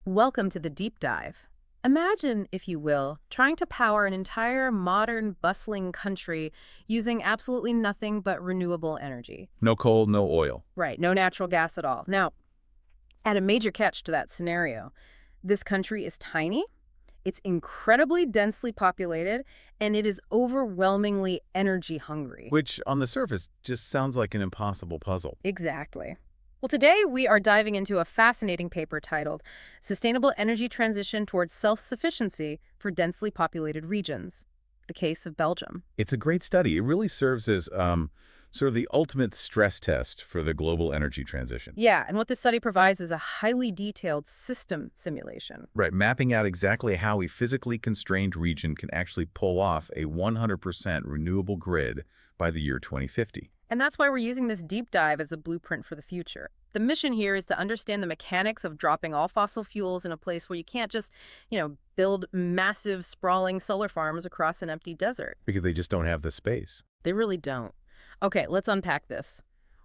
Welcome to the deep dive. Imagine, if you will, trying to power an entire modern, bustling country using absolutely nothing but renewable energy. No coal, no oil. Right, no natural gas at all. Now, add a major catch to that scenario. This country is tiny, it's incredibly densely populated, and it is overwhelmingly energy hungry. Which, on the surface, just sounds like an impossible puzzle. Exactly. Well, today we are diving into a fascinating paper titled Sustainable Energy Transition Towards Self-Sufficiency for Densely Populated Regions, the case of Belgium. It's a great study. It really serves as sort of the ultimate stress test for the global energy transition. Yeah, and what this study provides is a highly detailed system simulation. Right, mapping out exactly how a physically constrained region can actually pull off a 100% renewable grid by the year 2050. And that's why we're using this deep dive as a blueprint for the future. The mission here is to understand the mechanics of dropping all fossil fuels in a place where you can't just, build massive, sprawling solar farms across an empty desert. Because they just don't have the space. They really don't. Okay, let's unpack this.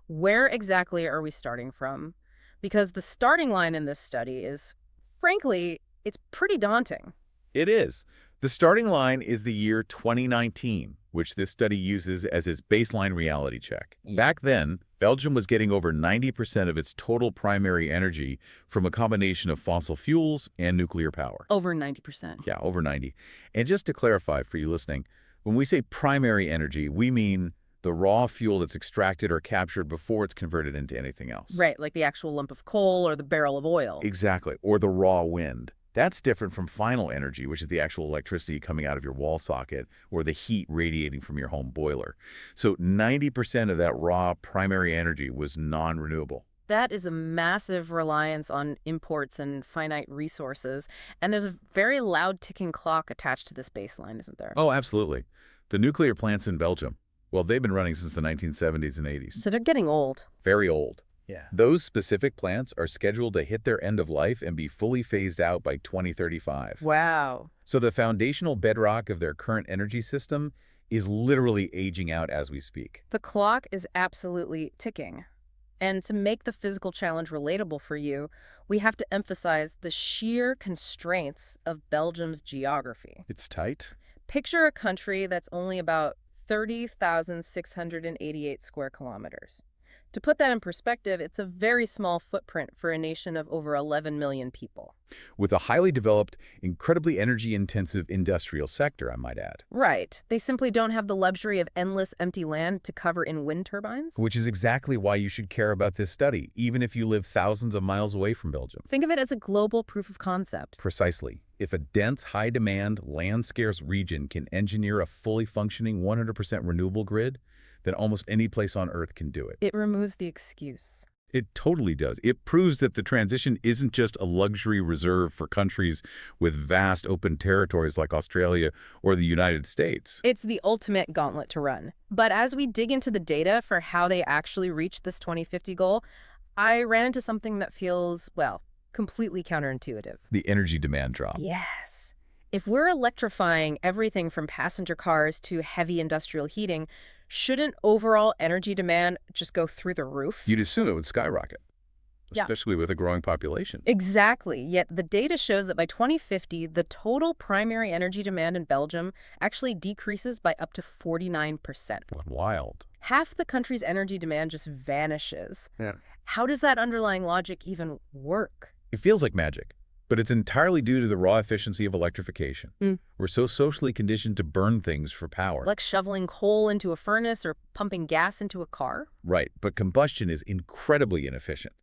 Where exactly are we starting from? Because the starting line in this study is, frankly, it's pretty daunting. It is. The starting line is the year 2019, which this study uses as its baseline reality check. Back then, Belgium was getting over 90% of its total primary energy from a combination of fossil fuels and nuclear power. Over 90%. Yeah, over 90. And just to clarify for you listening, when we say primary energy, we mean the raw fuel that's extracted or captured before it's converted into anything else. Right, like the actual lump of coal or the barrel of oil. Exactly, or the raw wind. That's different from final energy, which is the actual electricity coming out of your wall socket or the heat radiating from your home boiler. So 90% of that raw primary energy was non-renewable. That is a massive reliance on imports and finite resources. And there's a very loud ticking clock attached to this baseline, isn't there? Oh, absolutely. The nuclear plants in Belgium, well, they've been running since the 1970s and 80s. So they're getting old. Very old. Yeah. Those specific plants are scheduled to hit their end of life and be fully phased out by 2035. Wow. So the foundational bedrock of their current energy system is literally aging out as we speak. The clock is absolutely ticking. And to make the physical challenge relatable for you, we have to emphasize the sheer constraints of Belgium's geography. It's tight. Picture a country that's only about 30,688 square kilometers. To put that in perspective, it's a very small footprint for a nation of over 11 million people. With a highly developed, incredibly energy-intensive industrial sector, I might add. Right. They simply don't have the luxury of endless empty land to cover in wind turbines. Which is exactly why you should care about this study, even if you live thousands of miles away from Belgium. Think of it as a global proof of concept. Precisely. If a dense, high-demand, land-scarce region can engineer a fully functioning 100% renewable grid, then almost any place on Earth can do it. It removes the excuse. It totally does. It proves that the transition isn't just a luxury reserved for countries with vast open territories like Australia or the United States. It's the ultimate gauntlet to run. But as we dig into the data for how they actually reached this 2050 goal, I ran into something that feels, well, completely counterintuitive. The energy demand drop. Yes. If we're electrifying everything from passenger cars to heavy industrial heating, shouldn't overall energy demand just go through the roof? You'd assume it would skyrocket, Yeah. especially with a growing population. Exactly. Yet the data shows that by 2050, the total primary energy demand in Belgium actually decreases by up to 49%. Wild. Half the country's energy demand just vanishes. Yeah. How does that underlying logic even work? It feels like magic, but it's entirely due to the raw efficiency of electrification. We're so socially conditioned to burn things for power. Like shoveling coal into a furnace or pumping gas into a car? Right, but combustion is incredibly inefficient.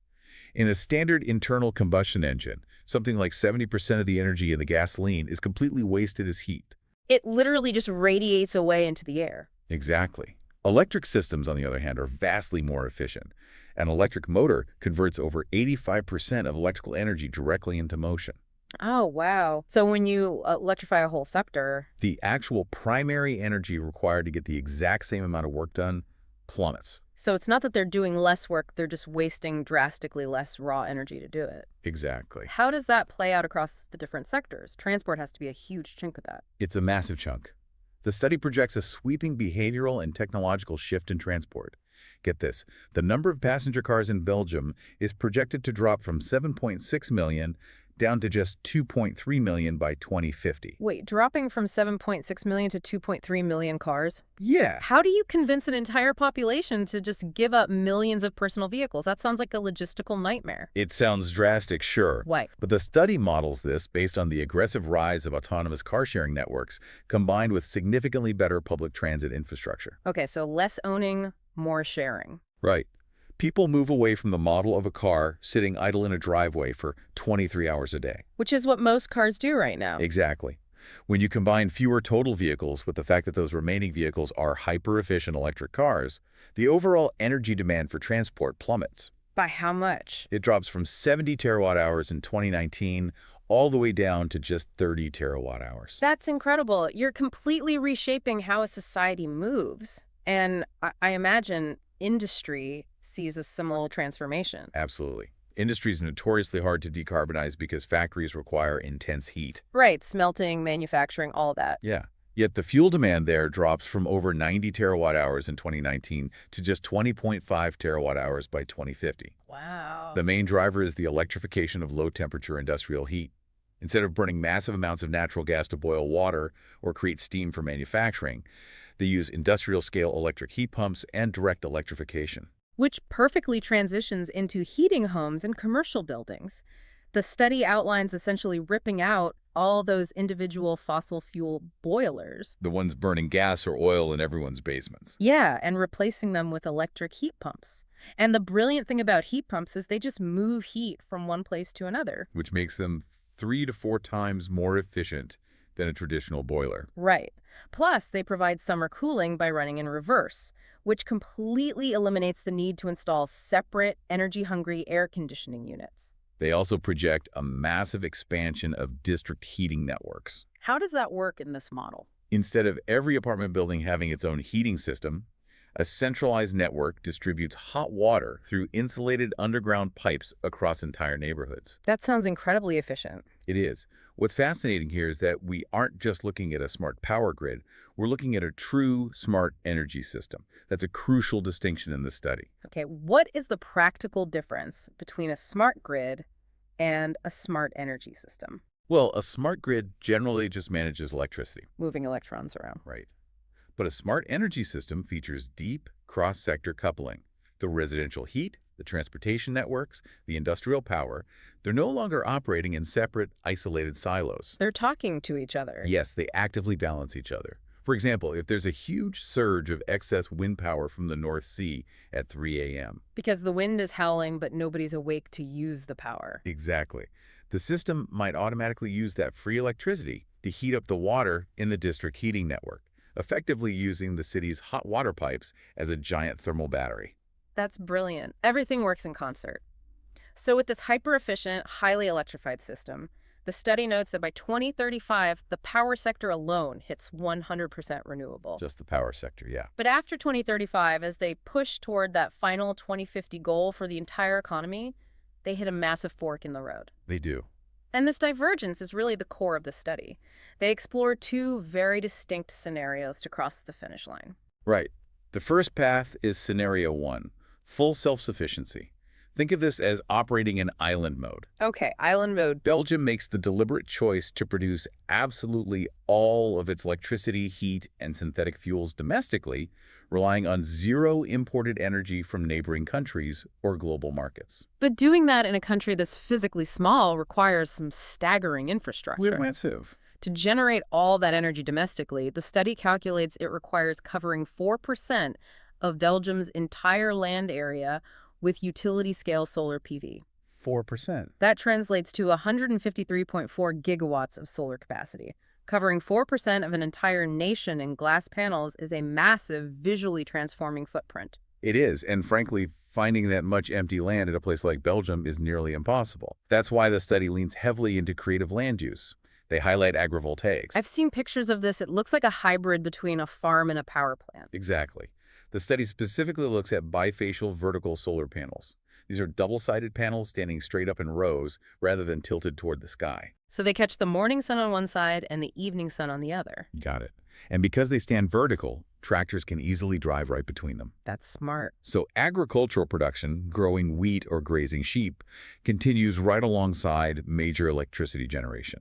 In a standard internal combustion engine, something like 70% of the energy in the gasoline is completely wasted as heat. It literally just radiates away into the air. Exactly. Electric systems, on the other hand, are vastly more efficient. An electric motor converts over 85% of electrical energy directly into motion. Oh, wow. So when you electrify a whole sector... The actual primary energy required to get the exact same amount of work done plummets. So it's not that they're doing less work, they're just wasting drastically less raw energy to do it. Exactly. How does that play out across the different sectors? Transport has to be a huge chunk of that. It's a massive chunk. The study projects a sweeping behavioral and technological shift in transport. Get this, the number of passenger cars in Belgium is projected to drop from 7.6 million down to just 2.3 million by 2050. Wait, dropping from 7.6 million to 2.3 million cars? Yeah, How do you convince an entire population to just give up millions of personal vehicles? That sounds like a logistical nightmare. it sounds drastic, sure. Why? But the study models this based on the aggressive rise of autonomous car-sharing networks combined with significantly better public transit infrastructure. Okay, so less owning, more sharing. Right. People move away from the model of a car sitting idle in a driveway for 23 hours a day. Which is what most cars do right now. Exactly. When you combine fewer total vehicles with the fact that those remaining vehicles are hyper-efficient electric cars, the overall energy demand for transport plummets. By how much? It drops from 70 terawatt-hours in 2019 all the way down to just 30 terawatt-hours. That's incredible. You're completely reshaping how a society moves. And I imagine industry sees a similar transformation. Absolutely. Industry is notoriously hard to decarbonize because factories require intense heat. Right, smelting, manufacturing, all that. Yeah. Yet the fuel demand there drops from over 90 terawatt-hours in 2019 to just 20.5 terawatt-hours by 2050. Wow. The main driver is the electrification of low-temperature industrial heat. Instead of burning massive amounts of natural gas to boil water or create steam for manufacturing, they use industrial-scale electric heat pumps and direct electrification. Which perfectly transitions into heating homes and commercial buildings. The study outlines essentially ripping out all those individual fossil fuel boilers. The ones burning gas or oil in everyone's basements. Yeah, and replacing them with electric heat pumps. And the brilliant thing about heat pumps is they just move heat from one place to another. Which makes them 3 to 4 times more efficient than a traditional boiler. Right. Plus, they provide summer cooling by running in reverse, which completely eliminates the need to install separate, energy-hungry air conditioning units. They also project a massive expansion of district heating networks. How does that work in this model? Instead of every apartment building having its own heating system, a centralized network distributes hot water through insulated underground pipes across entire neighborhoods. That sounds incredibly efficient. It is. What's fascinating here is that we aren't just looking at a smart power grid, we're looking at a true smart energy system. That's a crucial distinction in this study. Okay, what is the practical difference between a smart grid and a smart energy system? Well, a smart grid generally just manages electricity. Moving electrons around. Right. But a smart energy system features deep cross-sector coupling. The residential heat, the transportation networks, the industrial power, they're no longer operating in separate, isolated silos. They're talking to each other. Yes, they actively balance each other. For example, if there's a huge surge of excess wind power from the North Sea at 3 a.m. Because the wind is howling, but nobody's awake to use the power. Exactly. The system might automatically use that free electricity to heat up the water in the district heating network, effectively using the city's hot water pipes as a giant thermal battery. That's brilliant. Everything works in concert. So with this hyper-efficient, highly electrified system, the study notes that by 2035, the power sector alone hits 100% renewable. Just the power sector, yeah. But after 2035, as they push toward that final 2050 goal for the entire economy, they hit a massive fork in the road. They do. And this divergence is really the core of the study. They explore two very distinct scenarios to cross the finish line. Right. The first path is scenario 1, full self-sufficiency. Think of this as operating in island mode. Okay, island mode. Belgium makes the deliberate choice to produce absolutely all of its electricity, heat, and synthetic fuels domestically, relying on zero imported energy from neighboring countries or global markets. But doing that in a country that's physically small requires some staggering infrastructure. We're massive. To generate all that energy domestically, the study calculates it requires covering 4% of Belgium's entire land area with utility-scale solar PV. 4%. That translates to 153.4 gigawatts of solar capacity. Covering 4% of an entire nation in glass panels is a massive, visually transforming footprint. It is, and frankly, finding that much empty land at a place like Belgium is nearly impossible. That's why the study leans heavily into creative land use. They highlight agrivoltaics. I've seen pictures of this. It looks like a hybrid between a farm and a power plant. Exactly. The study specifically looks at bifacial vertical solar panels. These are double-sided panels standing straight up in rows rather than tilted toward the sky. So they catch the morning sun on one side and the evening sun on the other. Got it. And because they stand vertical, Tractors can easily drive right between them. That's smart. So agricultural production, growing wheat or grazing sheep, continues right alongside major electricity generation.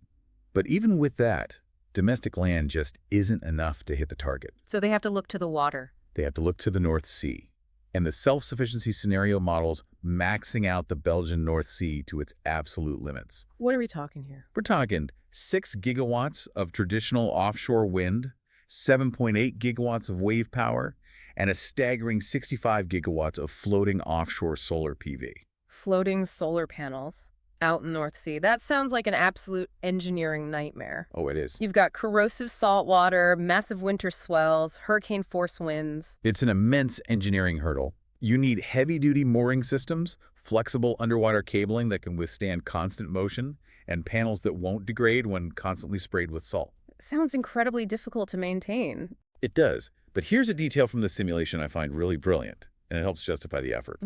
But even with that, domestic land just isn't enough to hit the target. So they have to look to the water. They have to look to the North Sea. And the self-sufficiency scenario models maxing out the Belgian North Sea to its absolute limits. What are we talking here? We're talking 6 gigawatts of traditional offshore wind, 7.8 gigawatts of wave power, and a staggering 65 gigawatts of floating offshore solar PV. Floating solar panels out in the North Sea. That sounds like an absolute engineering nightmare. Oh, it is. You've got corrosive salt water, massive winter swells, hurricane force winds. It's an immense engineering hurdle. You need heavy-duty mooring systems, flexible underwater cabling that can withstand constant motion, and panels that won't degrade when constantly sprayed with salt. Sounds incredibly difficult to maintain. It does. But here's a detail from the simulation I find really brilliant, and it helps justify the effort.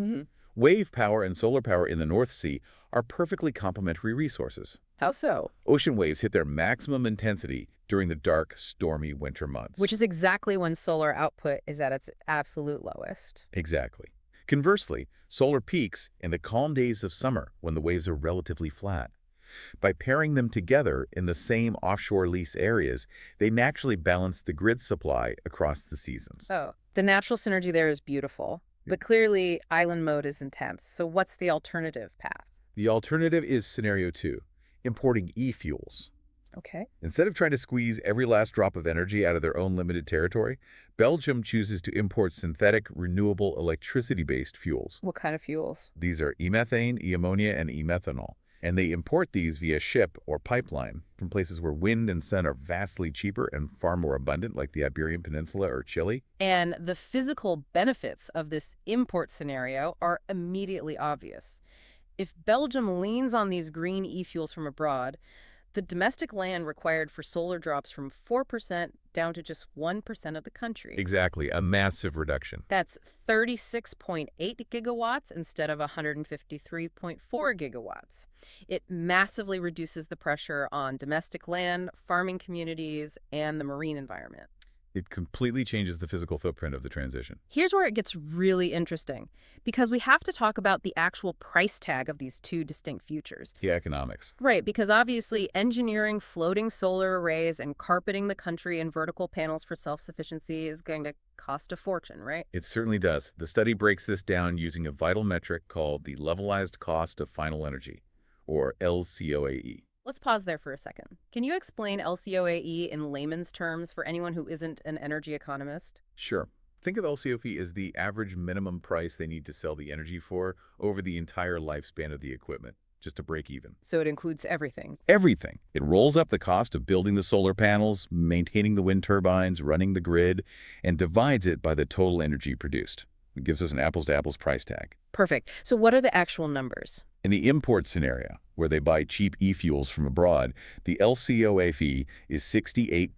Wave power and solar power in the North Sea are perfectly complementary resources. How so? Ocean waves hit their maximum intensity during the dark, stormy winter months. Which is exactly when solar output is at its absolute lowest. Exactly. Conversely, solar peaks in the calm days of summer when the waves are relatively flat. By pairing them together in the same offshore lease areas, they naturally balance the grid supply across the seasons. Oh, the natural synergy there is beautiful. But clearly, island mode is intense. So what's the alternative path? The alternative is scenario 2, importing e-fuels. Okay. Instead of trying to squeeze every last drop of energy out of their own limited territory, Belgium chooses to import synthetic, renewable electricity-based fuels. What kind of fuels? These are e-methane, e-ammonia, and e-methanol. And they import these via ship or pipeline from places where wind and sun are vastly cheaper and far more abundant, like the Iberian Peninsula or Chile. And the physical benefits of this import scenario are immediately obvious. If Belgium leans on these green e-fuels from abroad, the domestic land required for solar drops from 4% down to just 1% of the country. Exactly, a massive reduction. That's 36.8 gigawatts instead of 153.4 gigawatts. It massively reduces the pressure on domestic land, farming communities, and the marine environment. It completely changes the physical footprint of the transition. Here's where it gets really interesting, because we have to talk about the actual price tag of these two distinct futures. The economics. Right, because obviously engineering floating solar arrays and carpeting the country in vertical panels for self-sufficiency is going to cost a fortune, right? It certainly does. The study breaks this down using a vital metric called the levelized cost of final energy, or LCOAE. Let's pause there for a second. Can you explain LCOAE in layman's terms for anyone who isn't an energy economist? Sure. Think of LCOE as the average minimum price they need to sell the energy for over the entire lifespan of the equipment, just to break even. So it includes everything. Everything. It rolls up the cost of building the solar panels, maintaining the wind turbines, running the grid, and divides it by the total energy produced. It gives us an apples-to-apples price tag. Perfect. So what are the actual numbers? In the import scenario, where they buy cheap e-fuels from abroad, the LCOA fee is 68.7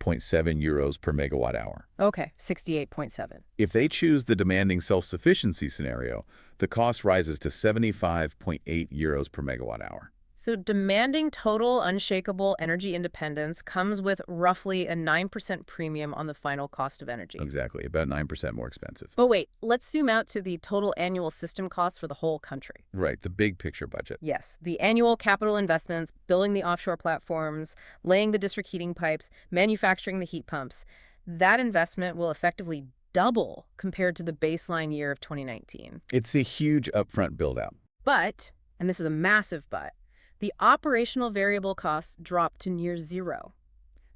euros per megawatt hour. Okay, 68.7. If they choose the demanding self-sufficiency scenario, the cost rises to 75.8 euros per megawatt hour. So demanding total unshakable energy independence comes with roughly a 9% premium on the final cost of energy. Exactly, about 9% more expensive. But wait, let's zoom out to the total annual system cost for the whole country. Right, the big picture budget. Yes, the annual capital investments, building the offshore platforms, laying the district heating pipes, manufacturing the heat pumps. That investment will effectively double compared to the baseline year of 2019. It's a huge upfront build-out. But, and this is a massive but, the operational variable costs drop to near zero.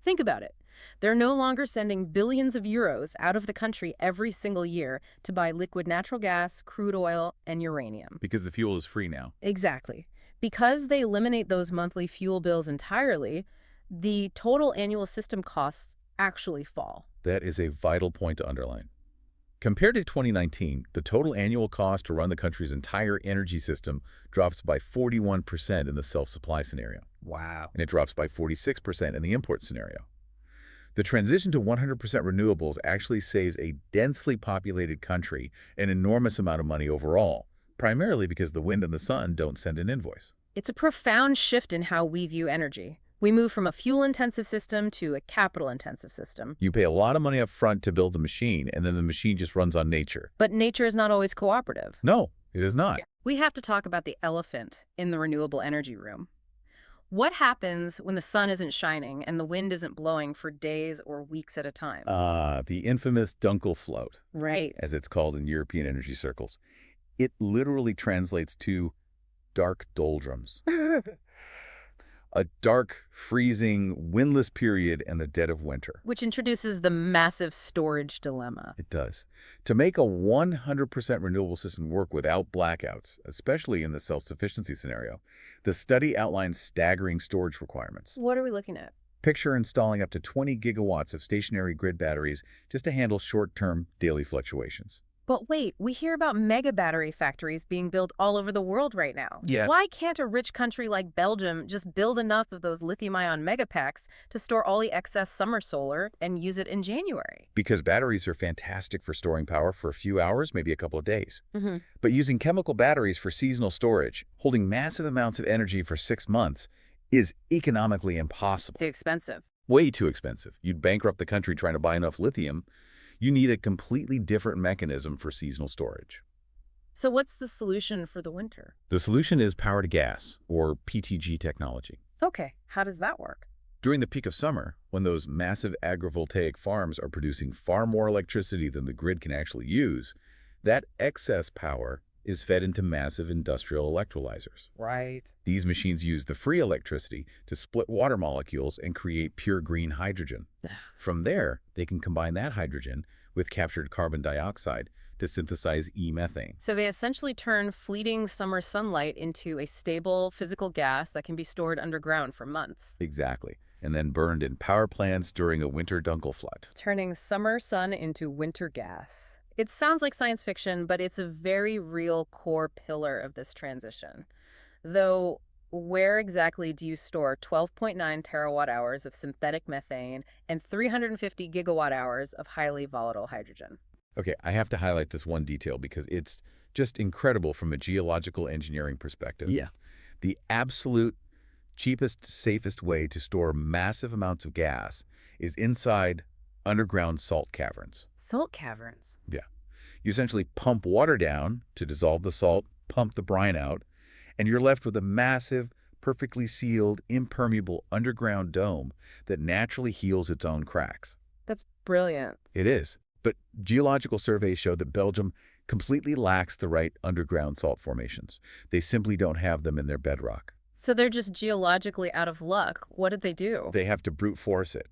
Think about it. They're no longer sending billions of euros out of the country every single year to buy liquid natural gas, crude oil, and uranium. Because the fuel is free now. Exactly. Because they eliminate those monthly fuel bills entirely, the total annual system costs actually fall. That is a vital point to underline. Compared to 2019, the total annual cost to run the country's entire energy system drops by 41% in the self-supply scenario. Wow. And it drops by 46% in the import scenario. The transition to 100% renewables actually saves a densely populated country an enormous amount of money overall, primarily because the wind and the sun don't send an invoice. It's a profound shift in how we view energy. We move from a fuel-intensive system to a capital-intensive system. You pay a lot of money up front to build the machine, and then the machine just runs on nature. But nature is not always cooperative. No, it is not. We have to talk about the elephant in the renewable energy room. What happens when the sun isn't shining and the wind isn't blowing for days or weeks at a time? The infamous Dunkelflaut, Right. as it's called in European energy circles. It literally translates to dark doldrums. A dark, freezing, windless period in the dead of winter. Which introduces the massive storage dilemma. It does. To make a 100% renewable system work without blackouts, especially in the self-sufficiency scenario, the study outlines staggering storage requirements. What are we looking at? Picture installing up to 20 gigawatts of stationary grid batteries just to handle short-term daily fluctuations. But wait, we hear about mega battery factories being built all over the world right now. Yeah. Why can't a rich country like Belgium just build enough of those lithium-ion megapacks to store all the excess summer solar and use it in January? Because batteries are fantastic for storing power for a few hours, maybe a couple of days. Mm-hmm. But using chemical batteries for seasonal storage, holding massive amounts of energy for 6 months, is economically impossible. Too expensive. Way too expensive. You'd bankrupt the country trying to buy enough lithium. You need a completely different mechanism for seasonal storage. So what's the solution for the winter? The solution is power to gas, or PTG technology. Okay, how does that work? During the peak of summer, when those massive agrivoltaic farms are producing far more electricity than the grid can actually use, that excess power is fed into massive industrial electrolyzers. Right. These machines use the free electricity to split water molecules and create pure green hydrogen. From there, they can combine that hydrogen with captured carbon dioxide to synthesize e-methane. So they essentially turn fleeting summer sunlight into a stable physical gas that can be stored underground for months. Exactly. And then burned in power plants during a winter Dunkelflaut. Turning summer sun into winter gas. It sounds like science fiction, but it's a very real core pillar of this transition. Though, where exactly do you store 12.9 terawatt hours of synthetic methane and 350 gigawatt hours of highly volatile hydrogen? Okay, I have to highlight this one detail because it's just incredible from a geological engineering perspective. Yeah. The absolute cheapest, safest way to store massive amounts of gas is inside underground salt caverns. Salt caverns. Yeah. You essentially pump water down to dissolve the salt, pump the brine out, and you're left with a massive, perfectly sealed, impermeable underground dome that naturally heals its own cracks. That's brilliant. It is. But geological surveys show that Belgium completely lacks the right underground salt formations. They simply don't have them in their bedrock. So they're just geologically out of luck. What did they do? They have to brute force it.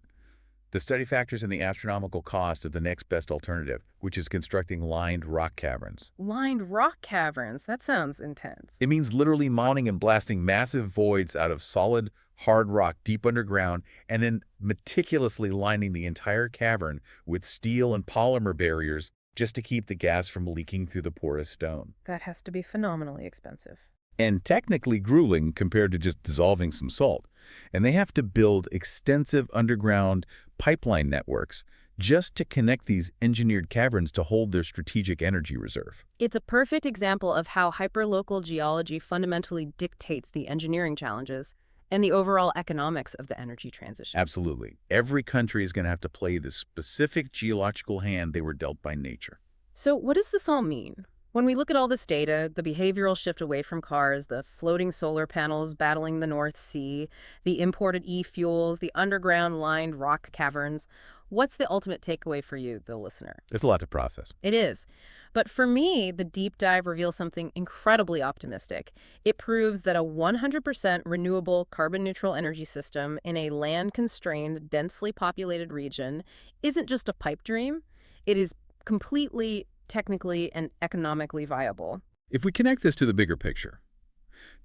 The study factors in the astronomical cost of the next best alternative, which is constructing lined rock caverns. Lined rock caverns. That sounds intense. It means literally mounting and blasting massive voids out of solid, hard rock deep underground, and then meticulously lining the entire cavern with steel and polymer barriers just to keep the gas from leaking through the porous stone. That has to be phenomenally expensive. And technically grueling compared to just dissolving some salt. And they have to build extensive underground pipeline networks just to connect these engineered caverns to hold their strategic energy reserve. It's a perfect example of how hyperlocal geology fundamentally dictates the engineering challenges and the overall economics of the energy transition. Absolutely. Every country is going to have to play the specific geological hand they were dealt by nature. So what does this all mean? When we look at all this data, the behavioral shift away from cars, the floating solar panels battling the North Sea, the imported e-fuels, the underground lined rock caverns, what's the ultimate takeaway for you, the listener? There's a lot to process. It is. But for me, the deep dive reveals something incredibly optimistic. It proves that a 100% renewable carbon-neutral energy system in a land-constrained, densely populated region isn't just a pipe dream. It is completely technically and economically viable. If we connect this to the bigger picture,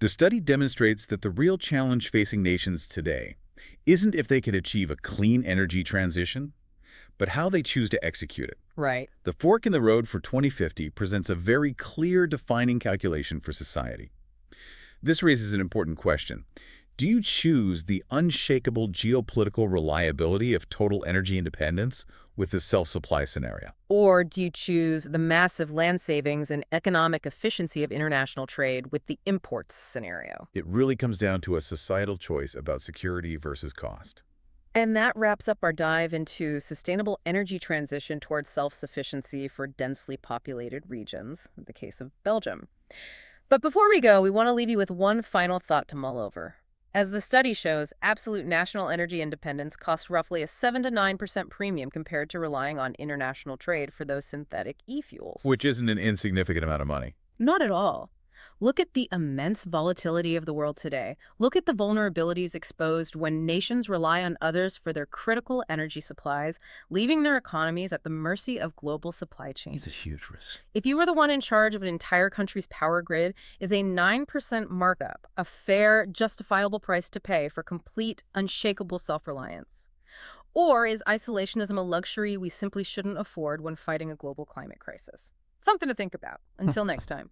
the study demonstrates that the real challenge facing nations today isn't if they could achieve a clean energy transition, but how they choose to execute it. Right. The fork in the road for 2050 presents a very clear defining calculation for society. This raises an important question. Do you choose the unshakable geopolitical reliability of total energy independence with the self-supply scenario? Or do you choose the massive land savings and economic efficiency of international trade with the imports scenario? It really comes down to a societal choice about security versus cost. And that wraps up our dive into sustainable energy transition towards self-sufficiency for densely populated regions, in the case of Belgium. But before we go, we want to leave you with one final thought to mull over. As the study shows, absolute national energy independence costs roughly a 7 to 9% premium compared to relying on international trade for those synthetic e-fuels. Which isn't an insignificant amount of money. Not at all. Look at the immense volatility of the world today. Look at the vulnerabilities exposed when nations rely on others for their critical energy supplies, leaving their economies at the mercy of global supply chains. It's a huge risk. If you were the one in charge of an entire country's power grid, is a 9% markup a fair, justifiable price to pay for complete, unshakable self-reliance? Or is isolationism a luxury we simply shouldn't afford when fighting a global climate crisis? Something to think about. Until next time.